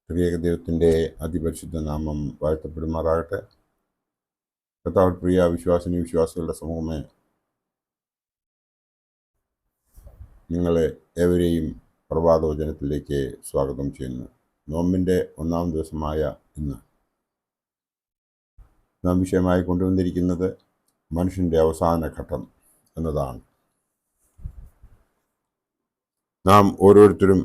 ത്രിയേക ദൈവത്തിൻ്റെ അതിപരിശുദ്ധ നാമം വാഴ്ത്തപ്പെടുമാറാകട്ടെ. കർത്താവിൽ പ്രിയ വിശ്വാസിനി വിശ്വാസികളുടെ സമൂഹമേ, നിങ്ങളെ ഏവരെയും പ്രഭാതവചനത്തിലേക്ക് സ്വാഗതം ചെയ്യുന്നു. നോമ്പിൻ്റെ 1-ാം ദിവസമായ ഇന്ന് നാം വിഷയമായി കൊണ്ടുവന്നിരിക്കുന്നത് മനുഷ്യൻ്റെ അവസാന ഘട്ടം എന്നതാണ്. നാം ഓരോരുത്തരും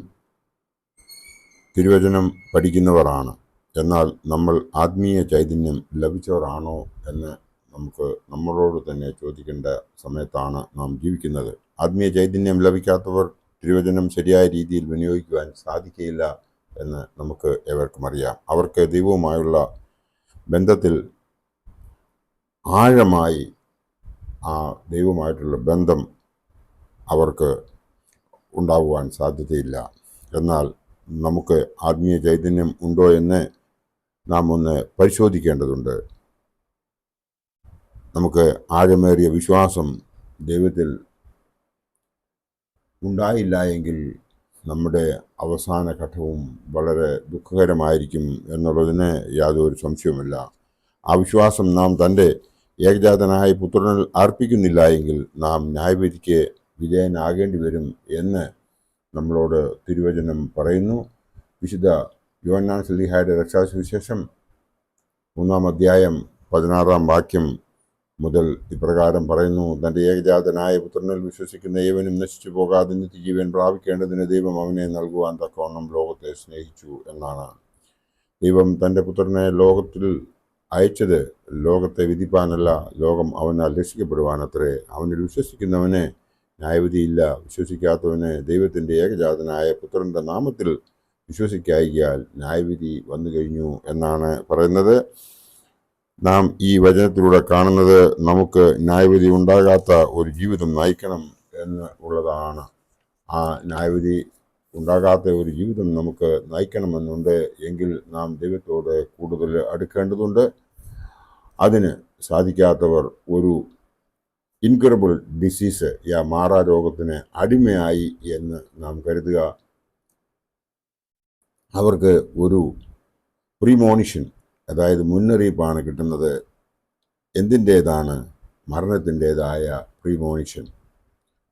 തിരുവചനം പഠിക്കുന്നവരാണ്. എന്നാൽ നമ്മൾ ആത്മീയ ചൈതന്യം ലഭിച്ചവരാണോ എന്ന് നമുക്ക് നമ്മളോട് തന്നെ ചോദിക്കേണ്ട സമയത്താണ് നാം ജീവിക്കുന്നത്. ആത്മീയ ചൈതന്യം ലഭിക്കാത്തവർ തിരുവചനം ശരിയായ രീതിയിൽ വിനിയോഗിക്കുവാൻ സാധിക്കുകയില്ല എന്ന് നമുക്ക് ഏവർക്കും അറിയാം. അവർക്ക് ദൈവവുമായുള്ള ബന്ധത്തിൽ ആഴമായി ആ ദൈവവുമായിട്ടുള്ള ബന്ധം അവർക്ക് ഉണ്ടാകുവാൻ സാധ്യതയില്ല. എന്നാൽ നമുക്ക് ആത്മീയ ചൈതന്യം ഉണ്ടോ എന്ന് നാം ഒന്ന് പരിശോധിക്കേണ്ടതുണ്ട്. നമുക്ക് ആഴമേറിയ വിശ്വാസം ദൈവത്തിൽ ഉണ്ടായില്ല എങ്കിൽ നമ്മുടെ അവസാന ഘട്ടവും വളരെ ദുഃഖകരമായിരിക്കും എന്നുള്ളതിന് യാതൊരു സംശയവുമില്ല. ആ വിശ്വാസം നാം തൻ്റെ ഏകജാതനായ പുത്രനിൽ അർപ്പിക്കുന്നില്ല എങ്കിൽ നാം ന്യായവിധിക്ക് വിധേയനാകേണ്ടി വരും എന്ന് നമ്മളോട് തിരുവചനം പറയുന്നു. വിശുദ്ധ യോഹന്നാൻ ശ്ലീഹായുടെ രക്ഷാസുവിശേഷം 3-ാം അധ്യായം 16-ാം വാക്യം മുതൽ ഇപ്രകാരം പറയുന്നു: തൻ്റെ ഏകജാതനായ പുത്രനിൽ വിശ്വസിക്കുന്ന ഏവനും നശിച്ചു പോകാതെ നിത്യജീവൻ പ്രാപിക്കേണ്ടതിന് ദൈവം അവനെ നൽകുവാൻ തക്കവണ്ണം ലോകത്തെ സ്നേഹിച്ചു എന്നാണ്. ദൈവം തൻ്റെ പുത്രനെ ലോകത്തിൽ അയച്ചത് ലോകത്തെ വിധിപ്പാനല്ല, ലോകം അവനാൽ രക്ഷിക്കപ്പെടുവാനത്രേ. അവനിൽ വിശ്വസിക്കുന്നവന് ന്യായവിധിയില്ല. വിശ്വസിക്കാത്തവന് ദൈവത്തിൻ്റെ ഏകജാതനായ പുത്രൻ്റെ നാമത്തിൽ വിശ്വസിക്കായികയാൽ ന്യായവിധി വന്നു കഴിഞ്ഞു എന്നാണ് പറയുന്നത്. നാം ഈ വചനത്തിലൂടെ കാണുന്നത് നമുക്ക് ന്യായവിധി ഉണ്ടാകാത്ത ഒരു ജീവിതം നയിക്കണം എന്ന് ഉള്ളതാണ്. ആ ന്യായവിധി ഉണ്ടാകാത്ത ഒരു ജീവിതം നമുക്ക് നയിക്കണമെന്നുണ്ട് എങ്കിൽ നാം ദൈവത്തോട് കൂടുതൽ അടുക്കേണ്ടതുണ്ട്. അതിന് സാധിക്കാത്തവർ ഒരു ഇൻക്യൂറബിൾ ഡിസീസ് മാറാരോഗത്തിന് അടിമയായി എന്ന് നാം കരുതുക. അവർക്ക് ഒരു പ്രീമോണിഷൻ, അതായത് മുന്നറിയിപ്പാണ് കിട്ടുന്നത്. എന്തിൻ്റേതാണ്? മരണത്തിൻ്റേതായ പ്രീമോണിഷൻ.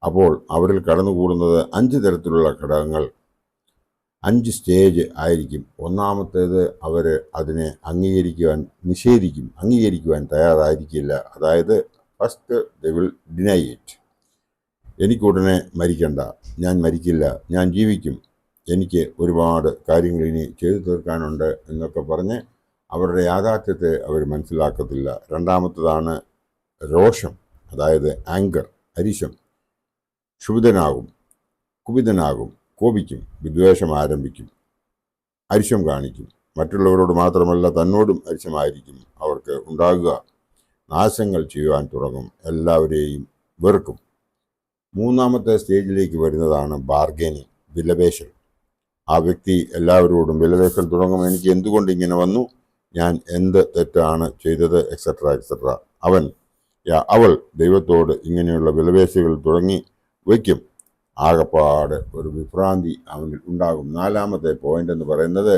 അപ്പോൾ അവരിൽ കടന്നുകൂടുന്നത് 5 തരത്തിലുള്ള ഘടകങ്ങൾ, 5 സ്റ്റേജ് ആയിരിക്കും. ഒന്നാമത്തേത് അവർ അതിനെ അംഗീകരിക്കുവാൻ തയ്യാറായിരിക്കില്ല. അതായത് first they will deny it. എനിക്കുടനെ മരിക്കണ്ട, ഞാൻ മരിക്കില്ല, ഞാൻ ജീവിക്കും, എനിക്ക് ഒരുപാട് കാര്യങ്ങൾ ഇനി ചെയ്തു തീർക്കാനുണ്ട് എന്നൊക്കെ പറഞ്ഞ് അവരുടെ യാഥാർത്ഥ്യത്തെ അവർ മനസ്സിലാക്കത്തില്ല. രണ്ടാമത്തതാണ് രോഷം, അതായത് ആങ്കർ, അരിശം. ക്ഷുഭിതനാകും, കുപിതനാകും, കോപിക്കും, വിദ്വേഷം ആരംഭിക്കും, അരിശം കാണിക്കും. മറ്റുള്ളവരോട് മാത്രമല്ല തന്നോടും അരിശമായിരിക്കും അവർക്ക് ഉണ്ടാകുക. നാശങ്ങൾ ചെയ്യുവാൻ തുടങ്ങും, എല്ലാവരെയും വെറുക്കും. മൂന്നാമത്തെ സ്റ്റേജിലേക്ക് വരുന്നതാണ് ബാർഗൈനിങ്, വിലപേശൽ. ആ വ്യക്തി എല്ലാവരോടും വിലപേശൽ തുടങ്ങും. എനിക്ക് എന്തുകൊണ്ട് ഇങ്ങനെ വന്നു, ഞാൻ എന്ത് തെറ്റാണ് ചെയ്തത്, എക്സെട്ര എക്സെട്ര. അവൾ ദൈവത്തോട് ഇങ്ങനെയുള്ള വിലപേശലുകൾ തുടങ്ങി വയ്ക്കും. ആകപ്പാട് ഒരു വിഭ്രാന്തി അവനിൽ ഉണ്ടാകും. 4-ാമത്തെ പോയിന്റ് എന്ന് പറയുന്നത്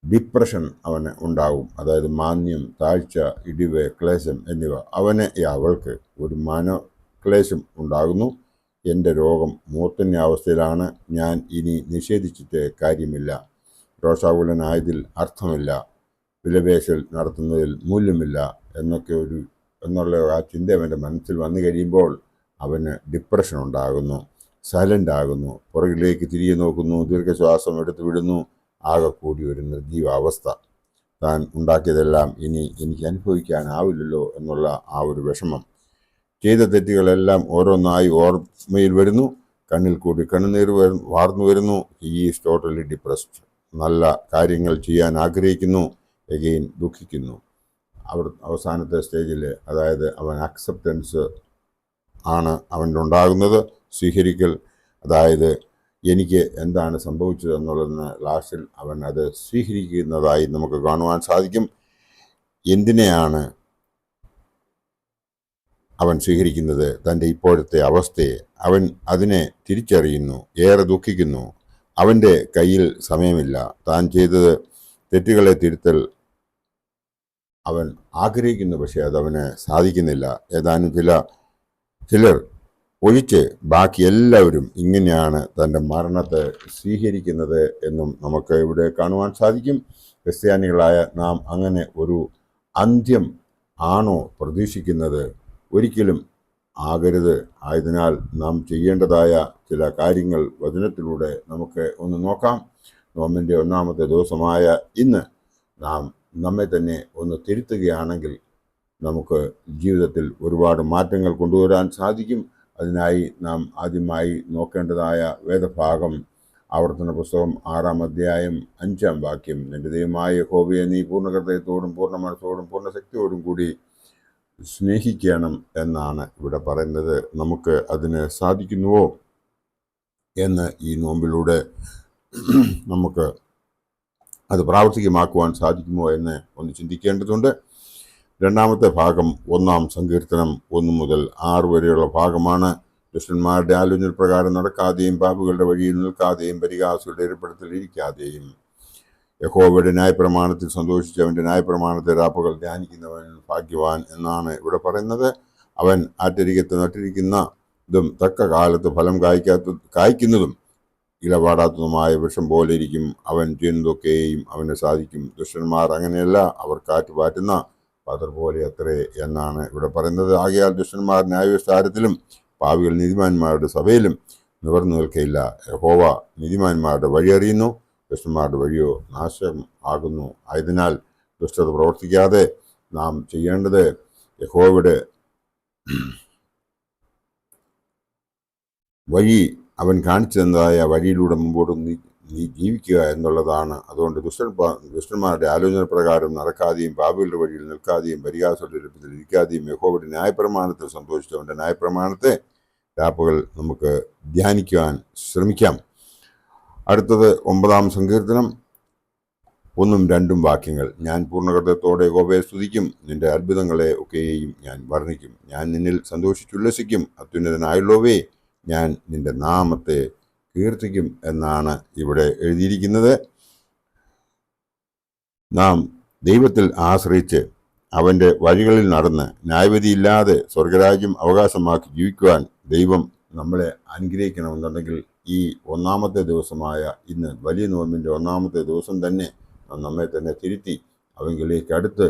ഡിപ്രഷൻ അവന് ഉണ്ടാകും. അതായത് മാന്യം, താഴ്ച, ഇടിവ്, ക്ലേശം എന്നിവ. അവൾക്ക് ഒരു മനോക്ലേശം ഉണ്ടാകുന്നു. എൻ്റെ രോഗം മൂർധന്യ അവസ്ഥയിലാണ്, ഞാൻ ഇനി നിഷേധിച്ചിട്ട് കാര്യമില്ല, രോഷാകുലനായതിൽ അർത്ഥമില്ല, വിലപേശൽ നടത്തുന്നതിൽ മൂല്യമില്ല എന്നുള്ള ആ ചിന്ത അവൻ്റെ മനസ്സിൽ വന്നു കഴിയുമ്പോൾ അവന് ഡിപ്രഷൻ ഉണ്ടാകുന്നു, സൈലൻ്റ് ആകുന്നു, പുറകിലേക്ക് തിരികെ നോക്കുന്നു, ദീർഘശ്വാസം എടുത്തു വിടുന്നു. ആകെ കൂടി ഒരു നിർജീവാവസ്ഥ. താൻ ഉണ്ടാക്കിയതെല്ലാം ഇനി എനിക്ക് അനുഭവിക്കാനാവില്ലല്ലോ എന്നുള്ള ആ ഒരു വിഷമം. ചെയ്ത തെറ്റുകളെല്ലാം ഓരോന്നായി ഓർമ്മയിൽ വരുന്നു, കണ്ണിൽ കൂടി കണ്ണുനീർ വാർന്നു വരുന്നു. He is totally depressed. നല്ല കാര്യങ്ങൾ ചെയ്യാൻ ആഗ്രഹിക്കുന്നു, എഗെയിൻ ദുഃഖിക്കുന്നു. അവസാനത്തെ സ്റ്റേജിൽ, അതായത് അവൻ അക്സെപ്റ്റൻസ് ആണ് അവനുണ്ടാകുന്നത്, സ്വീകരിക്കൽ. അതായത് എനിക്ക് എന്താണ് സംഭവിച്ചതെന്നുള്ളതിന് ലാസ്റ്റിൽ അവൻ അത് സ്വീകരിക്കുന്നതായി നമുക്ക് കാണുവാൻ സാധിക്കും. എന്തിനെയാണ് അവൻ സ്വീകരിക്കുന്നത്? തൻ്റെ ഇപ്പോഴത്തെ അവസ്ഥയെ. അവൻ അതിനെ തിരിച്ചറിയുന്നു, ഏറെ ദുഃഖിക്കുന്നു. അവൻ്റെ കയ്യിൽ സമയമില്ല. താൻ ചെയ്തത് തെറ്റുകളെ തിരുത്തൽ അവൻ ആഗ്രഹിക്കുന്നു, പക്ഷെ അതവന് സാധിക്കുന്നില്ല. ഏതാനും ചിലർ ഒഴിച്ച് ബാക്കി എല്ലാവരും ഇങ്ങനെയാണ് തൻ്റെ മരണത്തെ സ്വീകരിക്കുന്നത് എന്നും നമുക്ക് ഇവിടെ കാണുവാൻ സാധിക്കും. ക്രിസ്ത്യാനികളായ നാം അങ്ങനെ ഒരു അന്ത്യം ആണോ പ്രതീക്ഷിക്കുന്നത്? ഒരിക്കലും ആകരുത്. ആയതിനാൽ നാം ചെയ്യേണ്ടതായ ചില കാര്യങ്ങൾ വചനത്തിലൂടെ നമുക്ക് ഒന്ന് നോക്കാം. നോമ്പിൻ്റെ ഒന്നാമത്തെ ദിവസമായ ഇന്ന് നാം നമ്മെ തന്നെ ഒന്ന് തിരുത്തുകയാണെങ്കിൽ നമുക്ക് ജീവിതത്തിൽ ഒരുപാട് മാറ്റങ്ങൾ കൊണ്ടുവരാൻ സാധിക്കും. അതിനായി നാം ആദ്യമായി നോക്കേണ്ടതായ വേദഭാഗം ആവർത്തന പുസ്തകം 6-ാം അധ്യായം 5-ാം വാക്യം. നിന്റെ ദൈവമായ യഹോവയെ നീ പൂർണ്ണ ഹൃദയത്തോടും പൂർണ്ണ മനസ്സോടും പൂർണ്ണ ശക്തിയോടും കൂടി സ്നേഹിക്കണം എന്നാണ് ഇവിടെ പറയുന്നത്. നമുക്ക് അതിന് സാധിക്കുന്നുവോ എന്ന് ഈ നോമ്പിലൂടെ നമുക്ക് അത് പ്രാവർത്തികമാക്കുവാൻ സാധിക്കുമോ എന്ന് ഒന്ന് ചിന്തിക്കേണ്ടതുണ്ട്. രണ്ടാമത്തെ ഭാഗം 1-ാം സങ്കീർത്തനം 1 മുതൽ 6 വരെയുള്ള ഭാഗമാണ്. ദുഷ്ടന്മാരുടെ ആലോചന പ്രകാരം നടക്കാതെയും പാപികളുടെ വഴിയിൽ നിൽക്കാതെയും പരിഹാസികളുടെ ഏർപ്പെടുത്തൽ ഇരിക്കാതെയും യഹോവയുടെ ന്യായപ്രമാണത്തിൽ സന്തോഷിച്ച് അവൻ്റെ ന്യായപ്രമാണത്തെ രാപ്പകൽ ധ്യാനിക്കുന്നവൻ ഭാഗ്യവാൻ എന്നാണ് ഇവിടെ പറയുന്നത്. അവൻ ആറ്റരികത്ത് നട്ടിരിക്കുന്നതും തക്ക കാലത്ത് ഫലം കായ്ക്കുന്നതും ഇലപാടാത്തതുമായ വൃക്ഷം പോലെ ഇരിക്കും. അവൻ ചെയ്യുന്നതൊക്കെയും അവന് സാധിക്കും. ദുഷ്ടന്മാർ അങ്ങനെയല്ല, അവർ കാറ്റ് പാറ്റുന്ന പതർ പോലെ അത്രേ എന്നാണ് ഇവിടെ പറയുന്നത്. ആകയാൽ ദുഷ്ടന്മാർ ന്യായവിസ്താരത്തിലും പാപികൾ നീതിമാന്മാരുടെ സഭയിലും നിവർന്നു നിൽക്കയില്ല. യഹോവ നീതിമാന്മാരുടെ വഴി അറിയുന്നു, ദുഷ്ടന്മാരുടെ വഴിയോ നാശം ആകുന്നു. ആയതിനാൽ ദുഷ്ടത പ്രവർത്തിക്കാതെ നാം ചെയ്യേണ്ടത് യഹോവയുടെ വഴി അവൻ കാണിച്ചു തന്നതായ വഴിയിലൂടെ മുമ്പോട്ട് നീ ജീവിക്കുക എന്നുള്ളതാണ്. അതുകൊണ്ട് ദുഷ്ടന്മാരുടെ ആലോചന പ്രകാരം നടക്കാതെയും പാപികളുടെ വഴിയിൽ നിൽക്കാതെയും പരിഹാസങ്ങളുടെ എളുപ്പത്തിൽ ഇരിക്കാതെയും യഹോവയുടെ ന്യായപ്രമാണത്തിൽ സന്തോഷിച്ചവൻ്റെ ന്യായപ്രമാണത്തെ രാപ്പുകൾ നമുക്ക് ധ്യാനിക്കുവാൻ ശ്രമിക്കാം. അടുത്തത് 9-ാം സങ്കീർത്തനം 1-2 വാക്യങ്ങൾ. ഞാൻ പൂർണ്ണഹൃദയത്തോടെ യഹോവയെ സ്തുതിക്കും, നിന്റെ അത്ഭുതങ്ങളെ ഒക്കെയും ഞാൻ വർണ്ണിക്കും. ഞാൻ നിന്നിൽ സന്തോഷിച്ചുല്ലസിക്കും, അത്യുന്നതനായുള്ളവേ ഞാൻ നിന്റെ നാമത്തെ കീർത്തിക്കും എന്നാണ് ഇവിടെ എഴുതിയിരിക്കുന്നത്. നാം ദൈവത്തിൽ ആശ്രയിച്ച് അവൻ്റെ വഴികളിൽ നടന്ന് ന്യായവിധിയില്ലാതെ സ്വർഗരാജ്യം അവകാശമാക്കി ജീവിക്കുവാൻ ദൈവം നമ്മളെ അനുഗ്രഹിക്കണമെന്നുണ്ടെങ്കിൽ ഈ ഒന്നാമത്തെ ദിവസമായ ഇന്ന് വലിയ നോമ്പിൻ്റെ ഒന്നാമത്തെ ദിവസം തന്നെ നമ്മെ തന്നെ തിരുത്തി അവങ്കിലേക്ക് അടുത്ത്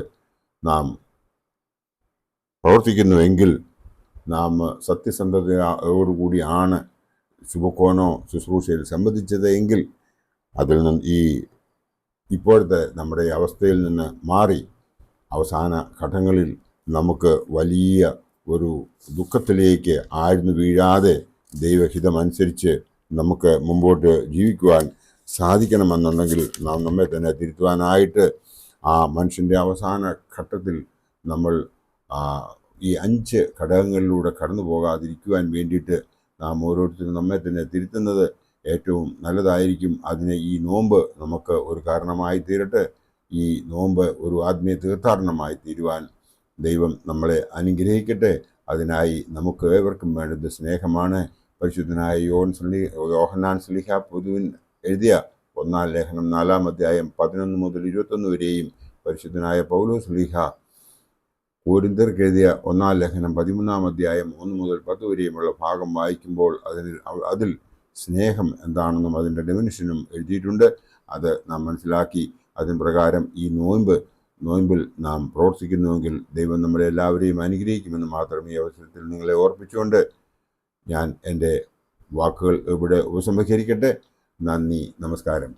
നാം പ്രവർത്തിക്കുന്നുവെങ്കിൽ, നാം സത്യസന്ധതയോടുകൂടിയാണ് ശുഭകോണോ ശുശ്രൂഷയിൽ സംബന്ധിച്ചത് എങ്കിൽ അതിൽ നിന്ന് ഇപ്പോഴത്തെ നമ്മുടെ അവസ്ഥയിൽ നിന്ന് മാറി അവസാന ഘട്ടങ്ങളിൽ നമുക്ക് വലിയ ഒരു ദുഃഖത്തിലേക്ക് ആഴ്ന്നു വീഴാതെ ദൈവഹിതമനുസരിച്ച് നമുക്ക് മുമ്പോട്ട് ജീവിക്കുവാൻ സാധിക്കണമെന്നുണ്ടെങ്കിൽ നാം നമ്മെ തന്നെ തിരുത്തുവാനായിട്ട് ആ മനുഷ്യൻ്റെ അവസാന ഘട്ടത്തിൽ നമ്മൾ ഈ 5 ഘടകങ്ങളിലൂടെ കടന്നു പോകാതിരിക്കുവാൻ വേണ്ടിയിട്ട് നാം ഓരോരുത്തരും നമ്മെ തന്നെ തിരുത്തുന്നത് ഏറ്റവും നല്ലതായിരിക്കും. അതിന് ഈ നോമ്പ് നമുക്ക് ഒരു കാരണമായി തീരട്ടെ. ഈ നോമ്പ് ഒരു ആത്മീയ തീർത്ഥാടനമായി തീരുവാൻ ദൈവം നമ്മളെ അനുഗ്രഹിക്കട്ടെ. അതിനായി നമുക്ക് ഏവർക്കും വേണ്ടത് സ്നേഹമാണ്. പരിശുദ്ധനായ യോഹന്നാൻ ശ്ലീഹ പൊതുവിൻ എഴുതിയ 1-ാം ലേഖനം 4-ാം അധ്യായം 11 മുതൽ 21 വരെയും പരിശുദ്ധനായ പൗലോസ് ശ്ലീഹ കോരിന്ത്യർക്ക് എഴുതിയ 1-ാം ലേഖനം 13-ാം അധ്യായം 1 മുതൽ 10 വരെയുമുള്ള ഭാഗം വായിക്കുമ്പോൾ അതിൽ സ്നേഹം എന്താണെന്നും അതിൻ്റെ ഡെഫിനിഷനും എഴുതിയിട്ടുണ്ട്. അത് നാം മനസ്സിലാക്കി അതിന് പ്രകാരം ഈ നോയമ്പിൽ നാം പ്രവർത്തിക്കുന്നുവെങ്കിൽ ദൈവം നമ്മളെ എല്ലാവരെയും അനുഗ്രഹിക്കുമെന്ന് മാത്രം ഈ അവസരത്തിൽ നിങ്ങളെ ഓർപ്പിച്ചുകൊണ്ട് ഞാൻ എൻ്റെ വാക്കുകൾ ഇവിടെ ഉപസംഹരിക്കട്ടെ. നന്ദി, നമസ്കാരം.